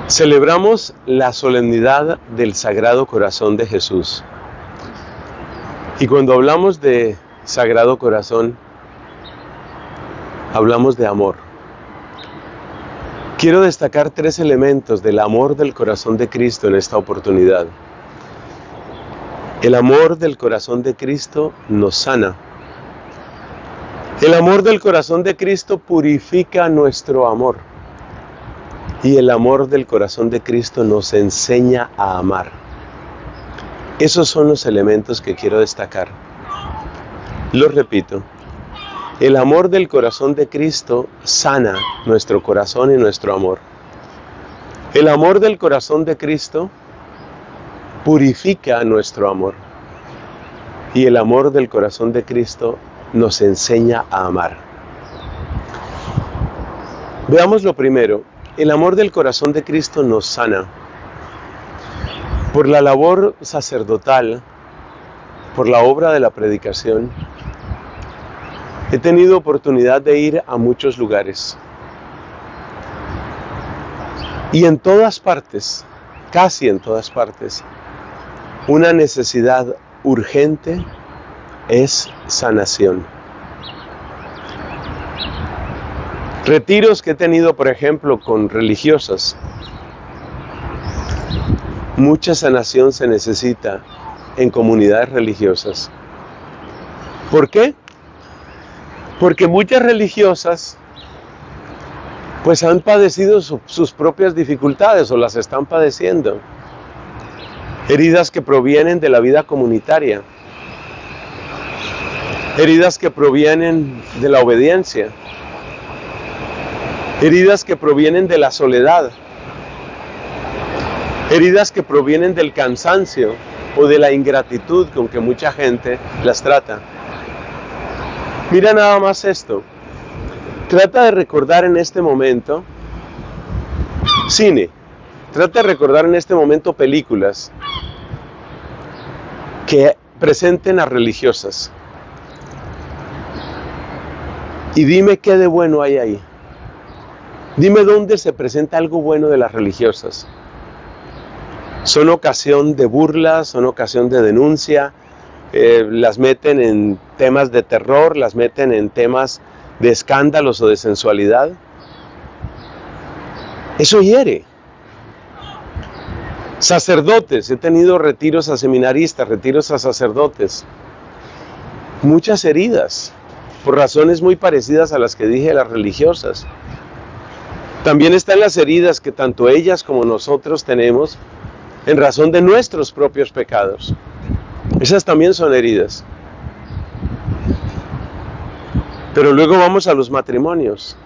Celebramos la solemnidad del Sagrado Corazón de Jesús. Y cuando hablamos de Sagrado Corazón, hablamos de amor. Quiero destacar 3 elementos del amor del corazón de Cristo en esta oportunidad. El amor del corazón de Cristo nos sana. El amor del corazón de Cristo purifica nuestro amor. Y el amor del corazón de Cristo nos enseña a amar. Esos son los elementos que quiero destacar. Los repito. El amor del corazón de Cristo sana nuestro corazón y nuestro amor. El amor del corazón de Cristo purifica nuestro amor. Y el amor del corazón de Cristo nos enseña a amar. Veamos lo primero. El amor del corazón de Cristo nos sana. Por la labor sacerdotal, por la obra de la predicación, he tenido oportunidad de ir a muchos lugares. Y en todas partes, casi en todas partes, una necesidad urgente es sanación. Retiros que he tenido, por ejemplo, con religiosas. Mucha sanación se necesita en comunidades religiosas. ¿Por qué? Porque muchas religiosas pues han padecido sus propias dificultades o las están padeciendo. Heridas que provienen de la vida comunitaria. Heridas que provienen de la obediencia. Heridas que provienen de la soledad. Heridas que provienen del cansancio o de la ingratitud con que mucha gente las trata. Mira nada más esto. Trata de recordar en este momento cine. Trata de recordar en este momento películas que presenten a religiosas. Y dime qué de bueno hay ahí. Dime dónde se presenta algo bueno de las religiosas. Son ocasión de burla, son ocasión de denuncia, las meten en temas de terror, las meten en temas de escándalos o de sensualidad. Eso hiere. Sacerdotes, he tenido retiros a seminaristas, retiros a sacerdotes. Muchas heridas, por razones muy parecidas a las que dije de las religiosas. También están las heridas que tanto ellas como nosotros tenemos en razón de nuestros propios pecados. Esas también son heridas. Pero luego vamos a los matrimonios.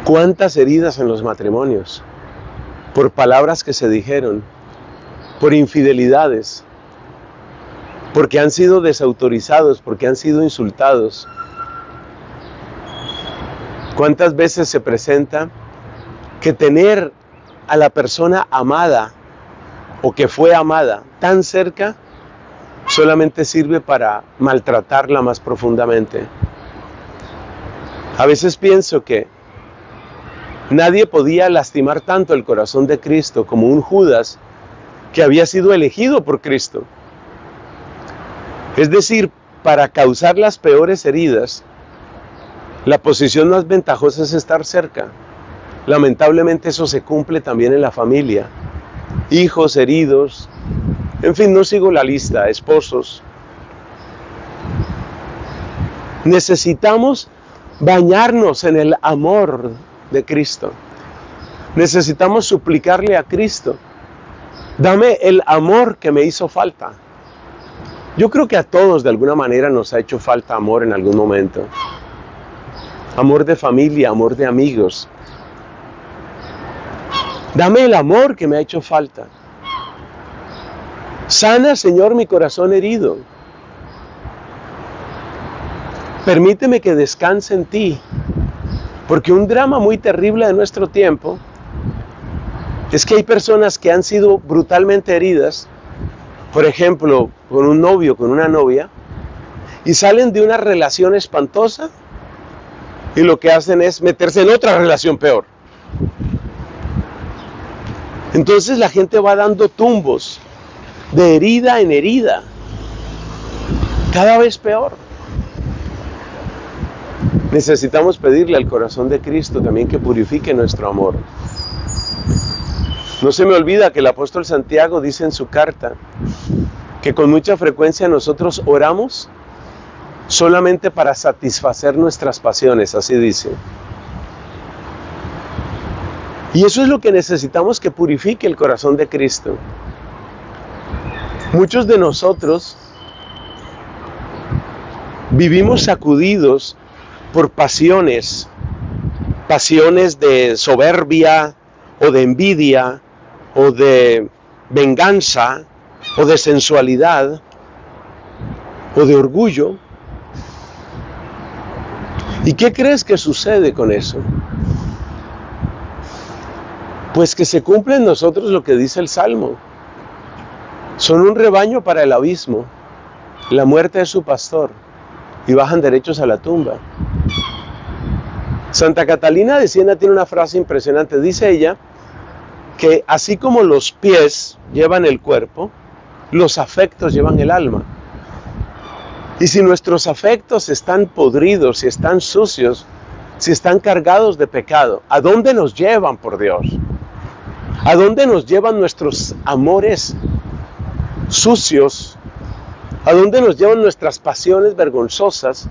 ¿Cuántas heridas en los matrimonios? Por palabras que se dijeron, por infidelidades, porque han sido desautorizados, porque han sido insultados. ¿Cuántas veces se presenta que tener a la persona amada o que fue amada tan cerca solamente sirve para maltratarla más profundamente? A veces pienso que nadie podía lastimar tanto el corazón de Cristo como un Judas que había sido elegido por Cristo. Es decir, para causar las peores heridas, la posición más ventajosa es estar cerca. Lamentablemente eso se cumple también en la familia. Hijos heridos, en fin, no sigo la lista, esposos. Necesitamos bañarnos en el amor de Cristo. Necesitamos suplicarle a Cristo: dame el amor que me hizo falta. Yo creo que a todos de alguna manera nos ha hecho falta amor en algún momento. Amor de familia, amor de amigos. Dame el amor que me ha hecho falta. Sana, Señor, mi corazón herido. Permíteme que descanse en ti. Porque un drama muy terrible de nuestro tiempo es que hay personas que han sido brutalmente heridas, por ejemplo, con un novio, con una novia, y salen de una relación espantosa y lo que hacen es meterse en otra relación peor. Entonces la gente va dando tumbos de herida en herida, cada vez peor. Necesitamos pedirle al corazón de Cristo también que purifique nuestro amor. No se me olvida que el apóstol Santiago dice en su carta que con mucha frecuencia nosotros oramos solamente para satisfacer nuestras pasiones, así dice. Y eso es lo que necesitamos que purifique el corazón de Cristo. Muchos de nosotros vivimos sacudidos por pasiones de soberbia o de envidia o de venganza o de sensualidad o de orgullo. ¿Y qué crees que sucede con eso? Pues que se cumple en nosotros lo que dice el Salmo. Son un rebaño para el abismo, la muerte es su pastor, y bajan derechos a la tumba. Santa Catalina de Siena tiene una frase impresionante. Dice ella que así como los pies llevan el cuerpo, los afectos llevan el alma. Y si nuestros afectos están podridos, si están sucios, si están cargados de pecado, ¿a dónde nos llevan, por Dios? ¿A dónde nos llevan nuestros amores sucios? ¿A dónde nos llevan nuestras pasiones vergonzosas?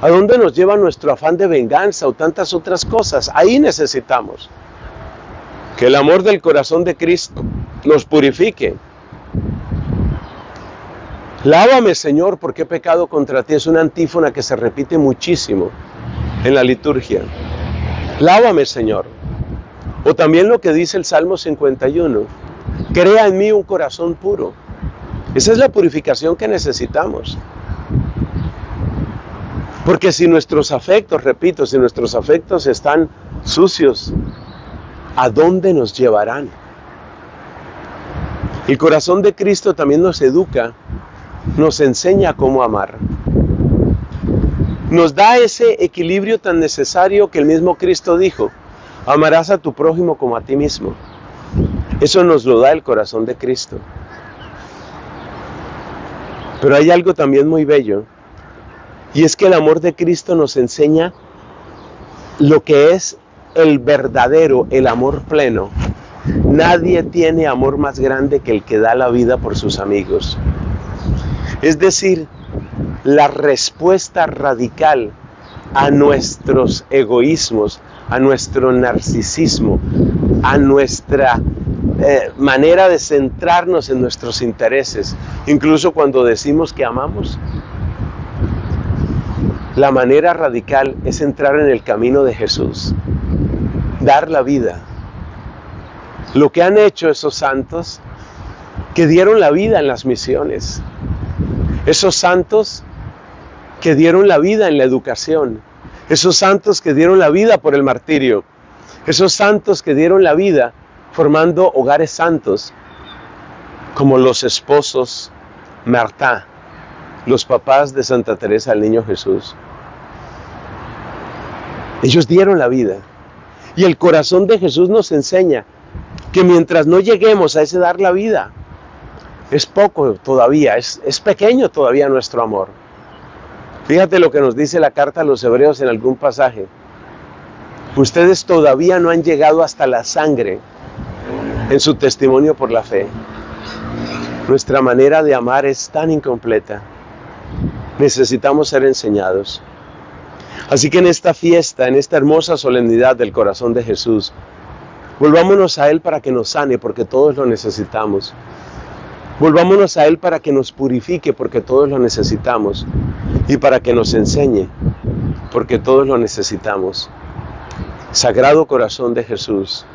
¿A dónde nos lleva nuestro afán de venganza o tantas otras cosas? Ahí necesitamos que el amor del corazón de Cristo nos purifique. Lávame, Señor, porque he pecado contra ti. Es una antífona que se repite muchísimo en la liturgia. Lávame, Señor. O también lo que dice el Salmo 51. Crea en mí un corazón puro. Esa es la purificación que necesitamos. Porque si nuestros afectos, repito, si nuestros afectos están sucios, ¿a dónde nos llevarán? El corazón de Cristo también nos educa, nos enseña cómo amar. Nos da ese equilibrio tan necesario que el mismo Cristo dijo, amarás a tu prójimo como a ti mismo. Eso nos lo da el corazón de Cristo. Pero hay algo también muy bello, y es que el amor de Cristo nos enseña lo que es el verdadero, el amor pleno. Nadie tiene amor más grande que el que da la vida por sus amigos. Es decir, la respuesta radical a nuestros egoísmos, a nuestro narcisismo, a nuestra manera de centrarnos en nuestros intereses, incluso cuando decimos que amamos. La manera radical es entrar en el camino de Jesús, dar la vida. Lo que han hecho esos santos que dieron la vida en las misiones, esos santos que dieron la vida en la educación, esos santos que dieron la vida por el martirio, esos santos que dieron la vida formando hogares santos, como los esposos Marta, los papás de Santa Teresa del Niño Jesús. Ellos dieron la vida. Y el corazón de Jesús nos enseña que mientras no lleguemos a ese dar la vida, es poco todavía, es pequeño todavía nuestro amor. Fíjate lo que nos dice la carta a los Hebreos en algún pasaje. Ustedes todavía no han llegado hasta la sangre en su testimonio por la fe. Nuestra manera de amar es tan incompleta. Necesitamos ser enseñados. Así que en esta fiesta, en esta hermosa solemnidad del corazón de Jesús, volvámonos a Él para que nos sane, porque todos lo necesitamos. Volvámonos a Él para que nos purifique, porque todos lo necesitamos. Y para que nos enseñe, porque todos lo necesitamos. Sagrado corazón de Jesús,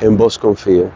en vos confío.